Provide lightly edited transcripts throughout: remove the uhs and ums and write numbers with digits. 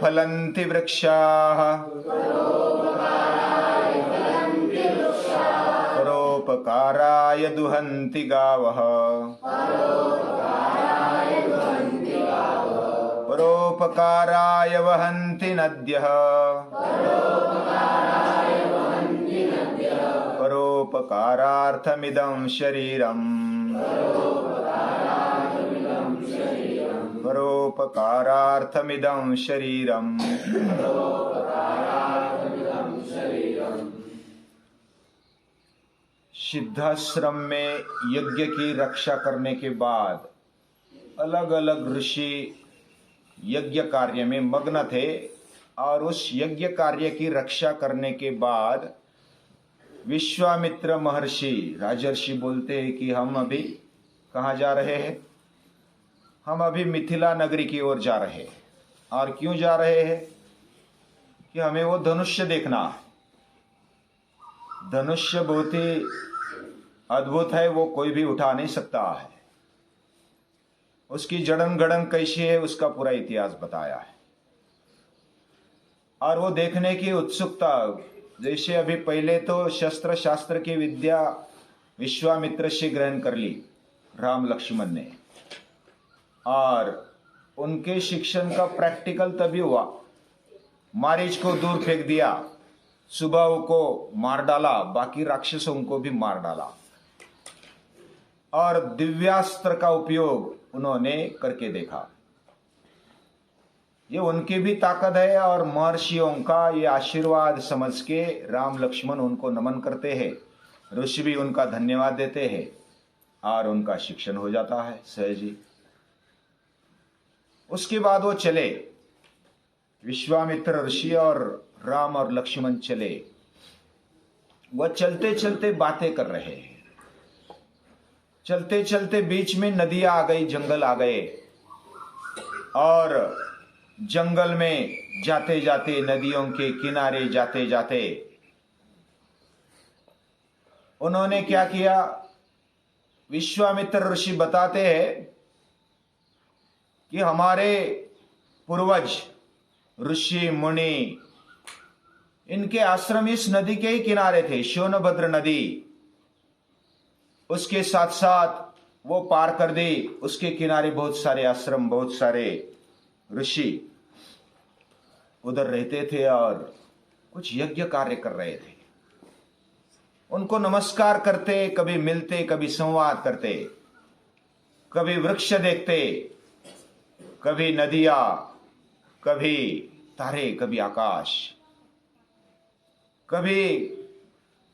फलन्ति वृक्षाः परोपकाराय दुहन्ति गावः परोपकाराय वहन्ति नद्यः परोपकारार्थमिदं शरीरम् परोपकारार्थमिदं शरीरम्। सिद्धाश्रम में यज्ञ की रक्षा करने के बाद अलग अलग ऋषि यज्ञ कार्य में मग्न थे और उस यज्ञ कार्य की रक्षा करने के बाद विश्वामित्र महर्षि राजर्षि बोलते हैं कि हम अभी कहाँ जा रहे हैं? हम अभी मिथिला नगरी की ओर जा रहे हैं। और क्यों जा रहे हैं? कि हमें वो धनुष्य देखना है। धनुष्य बहुत ही अद्भुत है, वो कोई भी उठा नहीं सकता है। उसकी जड़न गड़न कैसी है उसका पूरा इतिहास बताया है। और वो देखने की उत्सुकता, जैसे अभी पहले तो शस्त्र शास्त्र की विद्या विश्वामित्र से ग्रहण कर ली राम लक्ष्मण ने, और उनके शिक्षण का प्रैक्टिकल तभी हुआ। मारीच को दूर फेंक दिया, सुबाहु को मार डाला, बाकी राक्षसों को भी मार डाला, और दिव्यास्त्र का उपयोग उन्होंने करके देखा। ये उनकी भी ताकत है और महर्षियों का ये आशीर्वाद समझ के राम लक्ष्मण उनको नमन करते हैं, ऋषि भी उनका धन्यवाद देते हैं और उनका शिक्षण हो जाता है सहज ही। उसके बाद वो चले, विश्वामित्र ऋषि और राम और लक्ष्मण चले। वह चलते चलते बातें कर रहे हैं। चलते चलते बीच में नदियां आ गई, जंगल आ गए, और जंगल में जाते जाते, नदियों के किनारे जाते जाते उन्होंने क्या किया? विश्वामित्र ऋषि बताते हैं कि हमारे पूर्वज ऋषि मुनि, इनके आश्रम इस नदी के ही किनारे थे, सोनभद्र नदी। उसके साथ साथ वो पार कर दी, उसके किनारे बहुत सारे आश्रम, बहुत सारे ऋषि उधर रहते थे और कुछ यज्ञ कार्य कर रहे थे। उनको नमस्कार करते, कभी मिलते, कभी संवाद करते, कभी वृक्ष देखते, कभी नदियां, कभी तारे, कभी आकाश, कभी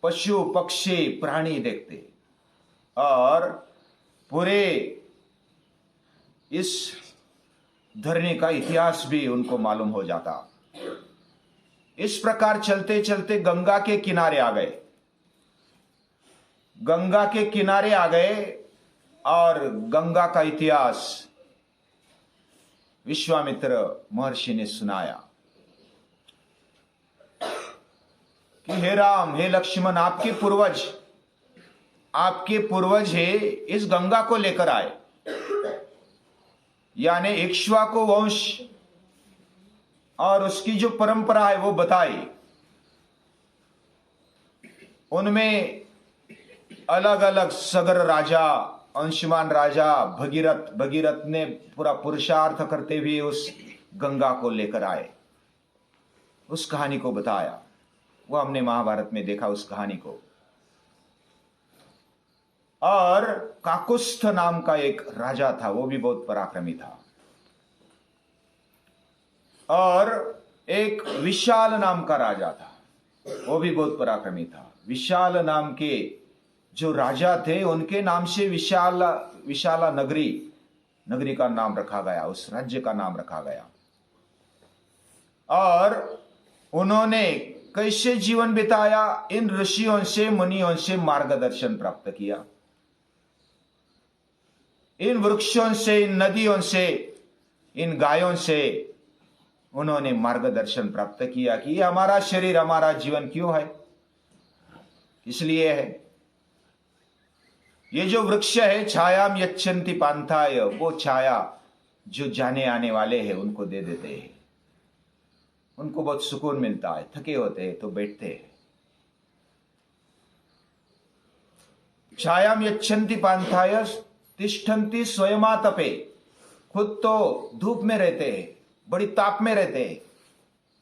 पशु पक्षी प्राणी देखते, और पूरे इस धरनी का इतिहास भी उनको मालूम हो जाता। इस प्रकार चलते चलते गंगा के किनारे आ गए। गंगा के किनारे आ गए और गंगा का इतिहास विश्वामित्र महर्षि ने सुनाया कि हे राम, हे लक्ष्मण, आपके पूर्वज है इस गंगा को लेकर आए, यानी इक्ष्वाकु वंश, और उसकी जो परंपरा है वो बताई। उनमें अलग अलग सगर राजा, अंशुमान राजा भगीरथ ने पूरा पुरुषार्थ करते हुए उस गंगा को लेकर आए, उस कहानी को बताया। वो हमने महाभारत में देखा उस कहानी को। और काकुस्थ नाम का एक राजा था, वो भी बहुत पराक्रमी था। और एक विशाल नाम का राजा था, वो भी बहुत पराक्रमी था। विशाल नाम के जो राजा थे, उनके नाम से विशाला नगरी का नाम रखा गया, उस राज्य का नाम रखा गया। और उन्होंने कैसे जीवन बिताया, इन ऋषियों से, मुनियों से मार्गदर्शन प्राप्त किया। इन वृक्षों से, इन नदियों से, इन गायों से उन्होंने मार्गदर्शन प्राप्त किया कि ये हमारा शरीर, हमारा जीवन क्यों है, इसलिए है। ये जो वृक्ष है, छायाम यच्छन्ति पान्थाय, वो छाया जो जाने आने वाले हैं उनको दे देते हैं। उनको बहुत सुकून मिलता है। थके होते हैं तो बैठते हैं। छायाम यच्छन्ति पांथाय तिष्ठन्ति स्वयमातपे। खुद तो धूप में रहते हैं, बड़ी ताप में रहते हैं।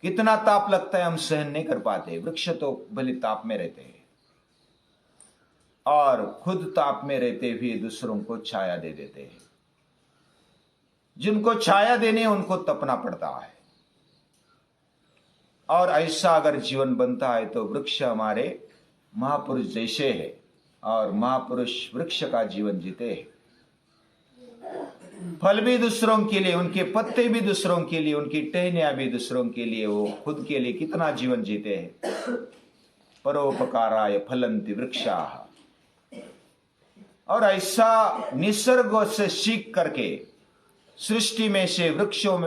कितना ताप लगता है हम सहन नहीं कर पाते। वृक्ष तो भले ताप में रहते हैं और खुद ताप में रहते हुए दूसरों को छाया दे देते हैं। जिनको छाया देने उनको तपना पड़ता है। और ऐसा अगर जीवन बनता है तो वृक्ष हमारे महापुरुष जैसे है और महापुरुष वृक्ष का जीवन जीते हैं। फल भी दूसरों के लिए, उनके पत्ते भी दूसरों के लिए, उनकी टहनियां भी दूसरों के लिए, वो खुद के लिए कितना जीवन जीते हैं। परोपकाराय फलन्ति वृक्षाः। और ऐसा निसर्ग से सीख करके सृष्टि में से, वृक्षों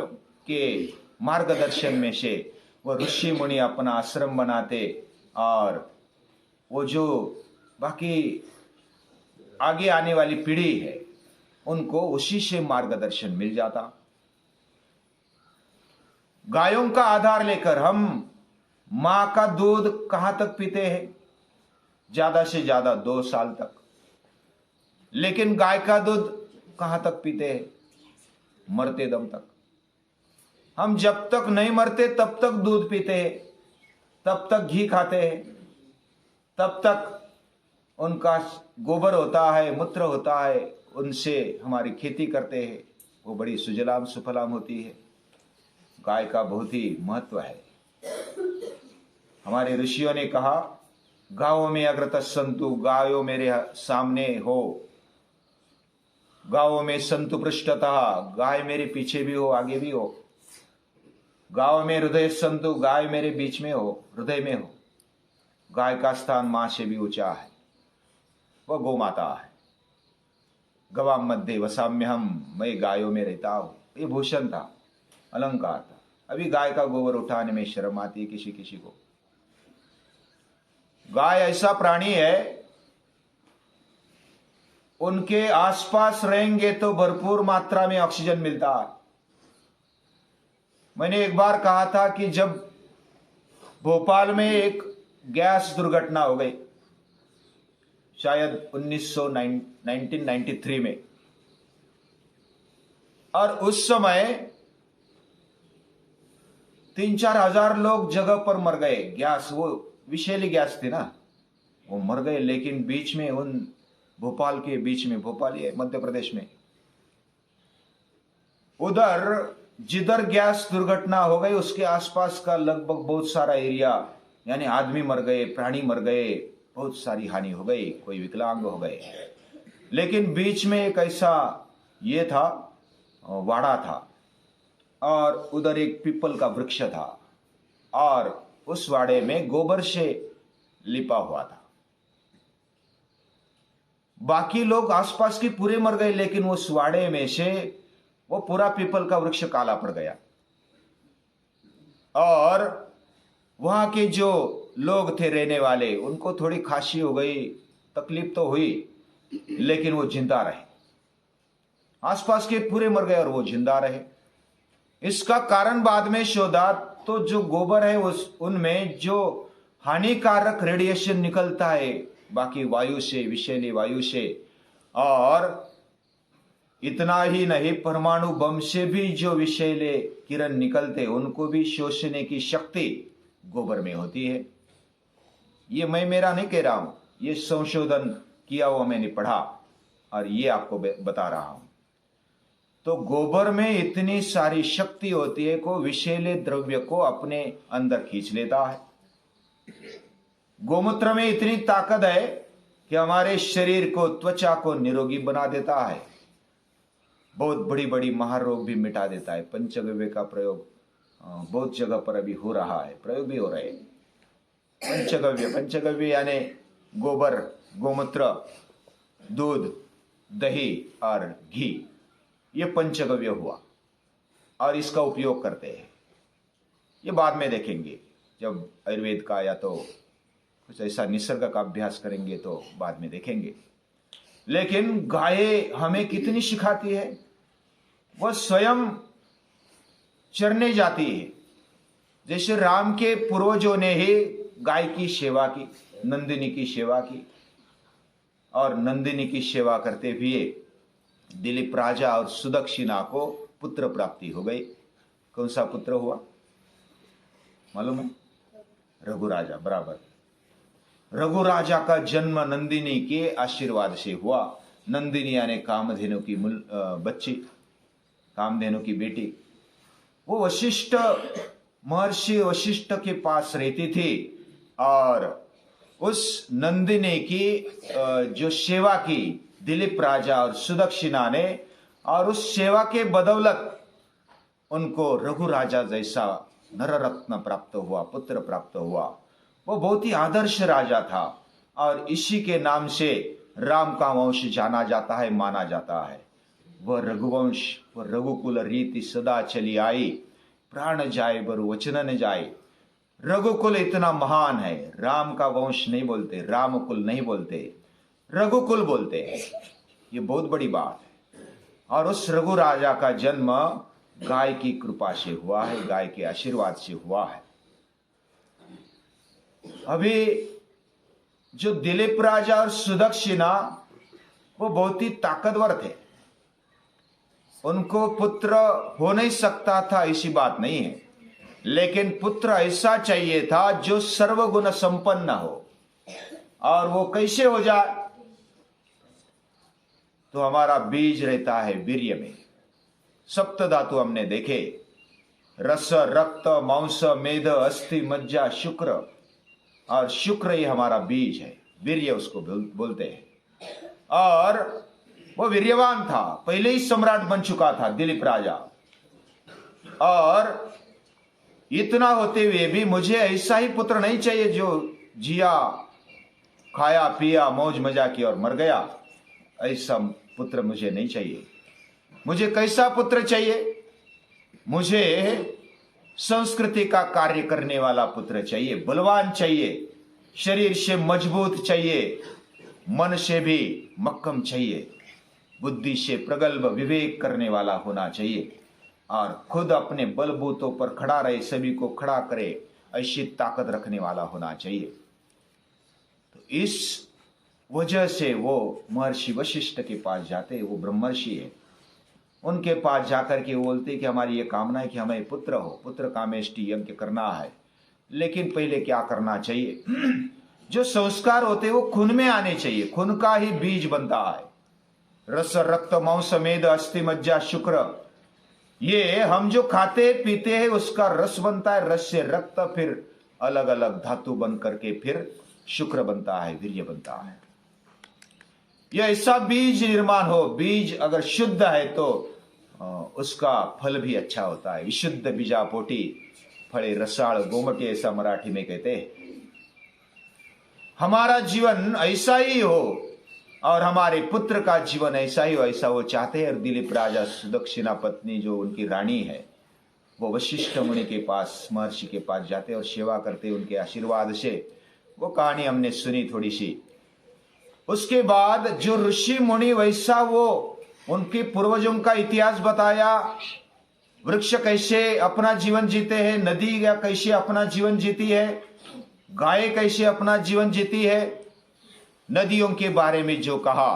के मार्गदर्शन में से वो ऋषि मुनि अपना आश्रम बनाते और वो जो बाकी आगे आने वाली पीढ़ी है उनको उसी से मार्गदर्शन मिल जाता। गायों का आधार लेकर हम मां का दूध कहां तक पीते हैं? ज्यादा से ज्यादा 2 साल तक। लेकिन गाय का दूध कहां तक पीते हैं? मरते दम तक। हम जब तक नहीं मरते तब तक दूध पीते हैं, तब तक घी खाते हैं, तब तक उनका गोबर होता है, मूत्र होता है, उनसे हमारी खेती करते हैं। वो बड़ी सुजलाम सुफलाम होती है। गाय का बहुत ही महत्व है। हमारे ऋषियों ने कहा, गायों में अग्रतः संतु, गायों मेरे सामने हो, गायों में संतु पृष्ठतः, गाय मेरे पीछे भी हो, आगे भी हो। गायों में हृदय संतु, गाय मेरे बीच में हो, हृदय में हो। गाय का स्थान मां से भी ऊंचा है, वह गौ माता है। गवाम मध्य वसाम्य हम, मैं गायों में रहता हूं। ये भूषण था, अलंकार था। अभी गाय का गोबर उठाने में शर्म आती है किसी किसी को। गाय ऐसा प्राणी है, उनके आसपास रहेंगे तो भरपूर मात्रा में ऑक्सीजन मिलता है। मैंने एक बार कहा था कि जब भोपाल में एक गैस दुर्घटना हो गई, शायद 1993 में, और उस समय 3-4 हजार लोग जगह पर मर गए। गैस, वो विषैली गैस थी ना, वो मर गए। लेकिन बीच में, उन भोपाल के बीच में, भोपाल ये मध्य प्रदेश में, उधर जिधर गैस दुर्घटना हो गई उसके आसपास का लगभग बहुत सारा एरिया, यानी आदमी मर गए, प्राणी मर गए, बहुत सारी हानि हो गई, कोई विकलांग हो गए। लेकिन बीच में एक ऐसा ये था, वाड़ा था, और उधर एक पीपल का वृक्ष था, और उस वाड़े में गोबर से लिपा हुआ था। बाकी लोग आसपास के पूरे मर गए, लेकिन उस वाड़े में से वो पूरा पीपल का वृक्ष काला पड़ गया। और वहां के जो लोग थे रहने वाले, उनको थोड़ी खांसी हो गई, तकलीफ तो हुई, लेकिन वो जिंदा रहे। आसपास के पूरे मर गए और वो जिंदा रहे। इसका कारण बाद में शोधा तो जो गोबर है उनमें जो हानिकारक रेडिएशन निकलता है बाकी वायु से, विषैली वायु से, और इतना ही नहीं, परमाणु बम से भी जो विषैले किरण निकलते उनको भी शोषने की शक्ति गोबर में होती है। ये मैं मेरा नहीं कह रहा हूं, ये संशोधन किया हुआ मैंने पढ़ा और ये आपको बता रहा हूं। तो गोबर में इतनी सारी शक्ति होती है को विषैले द्रव्य को अपने अंदर खींच लेता है। गोमूत्र में इतनी ताकत है कि हमारे शरीर को, त्वचा को निरोगी बना देता है। बहुत बड़ी बड़ी महारोग भी मिटा देता है। पंचगव्य का प्रयोग बहुत जगह पर अभी हो रहा है, प्रयोग भी हो रहे हैं। पंचगव्य यानी गोबर, गोमूत्र, दूध, दही और घी, ये पंचगव्य हुआ, और इसका उपयोग करते हैं। ये बाद में देखेंगे, जब आयुर्वेद का या तो कुछ ऐसा निसर्ग का अभ्यास करेंगे तो बाद में देखेंगे। लेकिन गाय हमें कितनी सिखाती है। वह स्वयं चरने जाती है, जैसे राम के पूर्वजों ने ही गाय की सेवा की, नंदिनी की सेवा की, और नंदिनी की सेवा करते हुए दिलीप राजा और सुदक्षिणा को पुत्र प्राप्ति हो गई। कौन सा पुत्र हुआ मालूम है? रघु राजा, बराबर। रघु राजा का जन्म नंदिनी के आशीर्वाद से हुआ। नंदिनी यानी कामधेनु की बच्ची, कामधेनु की बेटी। वो वशिष्ठ, महर्षि वशिष्ठ के पास रहती थी और उस नंदिनी की जो सेवा की दिलीप राजा और सुदक्षिणा ने, और उस सेवा के बदौलत उनको रघु राजा जैसा नररत्न प्राप्त हुआ, पुत्र प्राप्त हुआ। वो बहुत ही आदर्श राजा था और इसी के नाम से राम का वंश जाना जाता है, माना जाता है। वह रघुवंश, वह रघुकुल रीति सदा चली आई, प्राण जाए बरु वचन न जाए। रघुकुल इतना महान है, राम का वंश नहीं बोलते, रामकुल नहीं बोलते, रघुकुल बोलते हैं। ये बहुत बड़ी बात है। और उस रघु राजा का जन्म गाय की कृपा से हुआ है, गाय के आशीर्वाद से हुआ है। अभी जो दिलीप राजा और सुदक्षिणा, वो बहुत ही ताकतवर थे। उनको पुत्र हो नहीं सकता था ऐसी बात नहीं है, लेकिन पुत्र ऐसा चाहिए था जो सर्वगुण संपन्न हो। और वो कैसे हो जाए? तो हमारा बीज रहता है वीर्य में। सप्त धातु हमने देखे, रस, रक्त, मांस, मेद, अस्थि, मज्जा, शुक्र, और शुक्र ही हमारा बीज है, वीर्य उसको बोलते हैं। और वो वीर्यवान था, पहले ही सम्राट बन चुका था दिलीप राजा। और इतना होते हुए भी मुझे ऐसा ही पुत्र नहीं चाहिए जो जिया, खाया पिया, मौज मजा की और मर गया। ऐसा पुत्र मुझे नहीं चाहिए। मुझे कैसा पुत्र चाहिए? मुझे संस्कृति का कार्य करने वाला पुत्र चाहिए, बलवान चाहिए, शरीर से मजबूत चाहिए, मन से भी मक्कम चाहिए, बुद्धि से प्रगल्भ विवेक करने वाला होना चाहिए, और खुद अपने बलबूतों पर खड़ा रहे, सभी को खड़ा करे, ऐसी ताकत रखने वाला होना चाहिए। तो इस वजह से वो महर्षि वशिष्ठ के पास जाते, वो ब्रह्मर्षि है। उनके पास जाकर के बोलते कि हमारी ये कामना है कि हमें पुत्र हो, पुत्र कामेष्टि यज्ञ करना है। लेकिन पहले क्या करना चाहिए? जो संस्कार होते वो खून में आने चाहिए, खून का ही बीज बनता है। रस, रक्त, मांस, मेद, अस्थि, मज्जा, शुक्र, ये हम जो खाते पीते हैं उसका रस बनता है। रस से रक्त, फिर अलग अलग धातु बन करके फिर शुक्र बनता है, वीर्य बनता है। यह ऐसा बीज निर्माण हो, बीज अगर शुद्ध है तो उसका फल भी अच्छा होता है। विशुद्ध बीजापोटी फले रसाळ गोमटी, ऐसा मराठी में कहते हैं। हमारा जीवन ऐसा ही हो और हमारे पुत्र का जीवन ऐसा ही हो, ऐसा वो चाहते हैं। और दिलीप राजा, सुदक्षिणा पत्नी जो उनकी रानी है, वो वशिष्ठ मुनि के पास, महर्षि के पास जाते और सेवा करते उनके आशीर्वाद से। वो कहानी हमने सुनी थोड़ी सी। उसके बाद जो ऋषि मुनि, वैसा वो उनके पूर्वजों का इतिहास बताया। वृक्ष कैसे अपना जीवन जीते हैं, नदी कैसे अपना जीवन जीती है, गाय कैसे अपना जीवन जीती है। नदियों के बारे में जो कहा,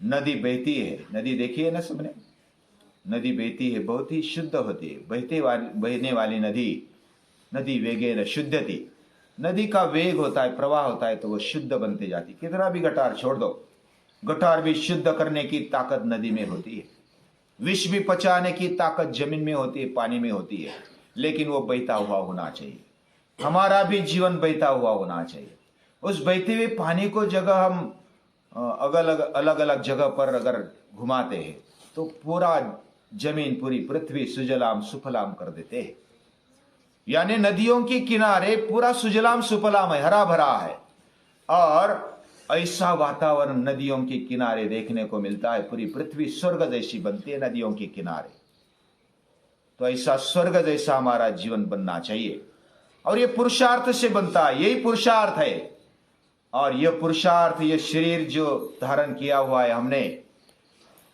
नदी बहती है, नदी देखी है ना सबने, नदी बहती है, बहुत ही शुद्ध होती है। बहने वाली नदी वेगे न शुद्धति, नदी का वेग होता है, प्रवाह होता है तो वो शुद्ध बनते जाती। कितना भी गटार छोड़ दो, गटार भी शुद्ध करने की ताकत नदी में होती है। विष भी पचाने की ताकत जमीन में होती है, पानी में होती है, लेकिन वो बहता हुआ होना चाहिए। हमारा भी जीवन बहता हुआ होना चाहिए। उस बहते हुए पानी को जगह हम अलग अलग जगह पर अगर घुमाते हैं तो पूरा जमीन, पूरी पृथ्वी सुजलाम सुफलाम कर देते हैं। यानी नदियों के किनारे पूरा सुजलाम सुफलाम है, हरा भरा है। और ऐसा वातावरण नदियों के किनारे देखने को मिलता है। पूरी पृथ्वी स्वर्ग जैसी बनती है नदियों के किनारे। तो ऐसा स्वर्ग जैसा हमारा जीवन बनना चाहिए, और ये पुरुषार्थ से बनता है, यही पुरुषार्थ है। और यह पुरुषार्थ, ये शरीर जो धारण किया हुआ है हमने,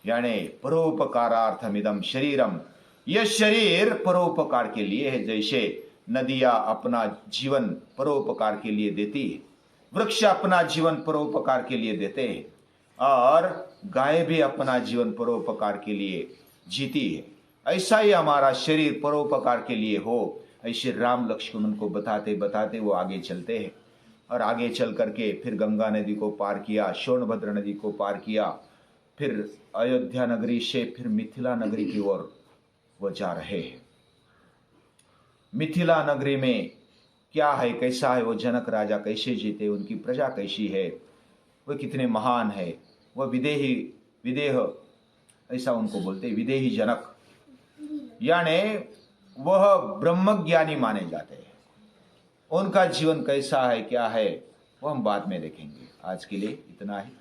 यानी परोपकारार्थमिदं शरीरम, यह शरीर परोपकार के लिए है। जैसे नदियां अपना जीवन परोपकार के लिए देती है, वृक्ष अपना जीवन परोपकार के लिए देते हैं, और गाय भी अपना जीवन परोपकार के लिए जीती है। ऐसा ही हमारा शरीर परोपकार के लिए हो, ऐसे राम लक्ष्मण को बताते बताते वो आगे चलते हैं। और आगे चल करके फिर गंगा नदी को पार किया, सोनभद्र नदी को पार किया, फिर अयोध्या नगरी से फिर मिथिला नगरी की ओर वो जा रहे हैं। मिथिला नगरी में क्या है, कैसा है, वो जनक राजा कैसे जीते, उनकी प्रजा कैसी है, वो कितने महान है, वह विदेह ऐसा उनको बोलते, विदेही जनक, यानी वह ब्रह्मज्ञानी माने जाते हैं। उनका जीवन कैसा है, क्या है, वो हम बाद में देखेंगे। आज के लिए इतना ही।